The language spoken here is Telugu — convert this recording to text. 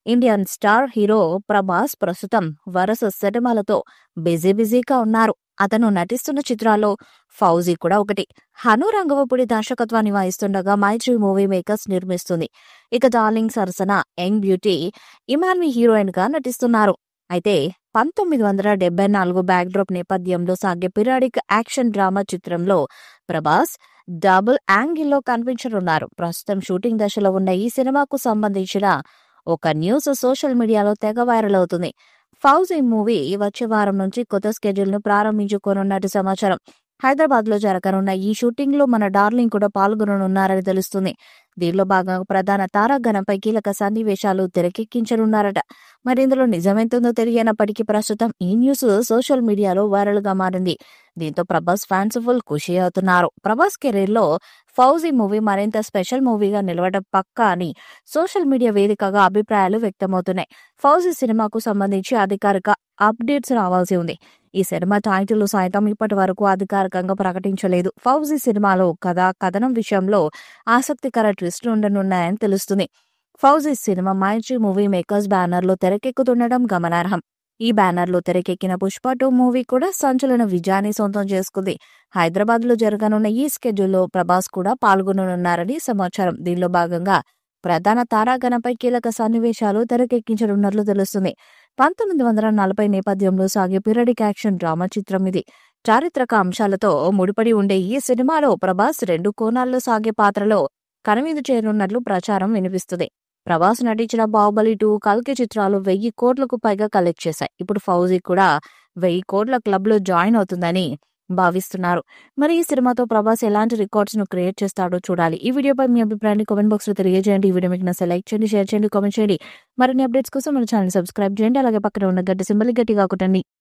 ఇండియన్ స్టార్ హీరో ప్రభాస్ ప్రస్తుతం వరుస సినిమాలతో బిజీగా ఉన్నారు. అతను నటిస్తున్న చిత్రాల్లో ఫౌజీ కూడా ఒకటి. హను రంగవపుడి దర్శకత్వాన్ని వహిస్తుండగా మైత్రి మూవీ మేకర్స్ నిర్మిస్తుంది. ఇక డార్లింగ్ సరసన యంగ్ బ్యూటీ ఇమాన్వి హీరోయిన్ గా నటిస్తున్నారు. అయితే 1974 బ్యాక్డ్రాప్ నేపథ్యంలో సాగే పీరియాడిక్ యాక్షన్ డ్రామా చిత్రంలో ప్రభాస్ డబుల్ యాంగిల్లో కనిపించనున్నారు. ప్రస్తుతం షూటింగ్ దశలో ఉన్న ఈ సినిమాకు సంబంధించిన ఒక న్యూస్ సోషల్ మీడియాలో తెగ వైరల్ అవుతుంది. ఫౌజీ మూవీ వచ్చే వారం నుంచి కొత్త స్కెడ్యూల్ ను ప్రారంభించుకోనున్నట్టు సమాచారం. హైదరాబాద్ లో జరగనున్న ఈ షూటింగ్ లో మన డార్లింగ్ కూడా పాల్గొననున్నారని తెలుస్తుంది. దీనిలో భాగంగా ప్రధాన తారాగణంపై కీలక సన్నివేశాలు తెరకెక్కించనున్నారట. మరి ఇందులో నిజమెంతుందో తెలియనప్పటికీ ప్రస్తుతం ఈ న్యూస్ సోషల్ మీడియాలో వైరల్ గా మారింది. దీంతో ప్రభాస్ ఫ్యాన్స్ ఫుల్ ఖుషి అవుతున్నారు. ప్రభాస్ కెరీర్ లో ఫౌజీ మూవీ మరింత స్పెషల్ మూవీగా నిలవడం పక్కా అని సోషల్ మీడియా వేదికగా అభిప్రాయాలు వ్యక్తమవుతున్నాయి. ఫౌజీ సినిమాకు సంబంధించి అధికారిక అప్డేట్స్ రావాల్సి ఉంది. ఈ సినిమా టైటిల్ సైతం ఇప్పటి వరకు అధికారికంగా ప్రకటించలేదు. ఫౌజీ సినిమాలో కథనం విషయంలో ఆసక్తికర ట్విస్టులు ఉండనున్నాయని తెలుస్తుంది. ఫౌజీ సినిమా మైత్రి మూవీ మేకర్స్ బ్యానర్ లో తెరకెక్కుతుండడం గమనార్హం. ఈ బ్యానర్ లో తెరకెక్కిన పుష్ప 2 మూవీ కూడా సంచలన విజయాన్ని సొంతం చేసుకుంది. హైదరాబాద్ లో జరగనున్న ఈ స్కెడ్యూల్లో ప్రభాస్ కూడా పాల్గొననున్నారని సమాచారం. దీనిలో భాగంగా ప్రధాన తారాగణంపై కీలక సన్నివేశాలు తెరకెక్కించనున్నట్లు తెలుస్తుంది. 1940 నేపథ్యంలో సాగే పీరియాడిక్ యాక్షన్ డ్రామా చిత్రం ఇది. చారిత్రక అంశాలతో ముడిపడి ఉండే ఈ సినిమాలో ప్రభాస్ 2 కోణాల్లో సాగే పాత్రలో కనువిందు చేయనున్నట్లు ప్రచారం వినిపిస్తుంది. ప్రభాస్ నటించిన బాహుబలి 2, కల్కి చిత్రాలు 1000 కోట్లకు పైగా కలెక్ట్ చేశాయి. ఇప్పుడు ఫౌజీ కూడా 1000 కోట్ల క్లబ్ లో జాయిన్ అవుతుందని భావిస్తున్నారు. మరి ఈ సినిమాతో ప్రభాస్ ఎలాంటి రికార్డ్స్ ను క్రియేట్ చేస్తాడో చూడాలి. ఈ వీడియోపై మీ అభిప్రాయాన్ని కామెంట్ బాక్స్ లో తెలియజేయండి. ఈ వీడియో మీకు నచ్చితే లైక్ చేయండి, షేర్ చేయండి, కామెంట్ చేయండి. మరిన్ని అప్డేట్స్ కోసం మన ఛానల్ సబ్స్క్రైబ్ చేయండి. అలాగే పక్కన ఉన్న గంట సింబల్ గట్టిగా కొట్టండి.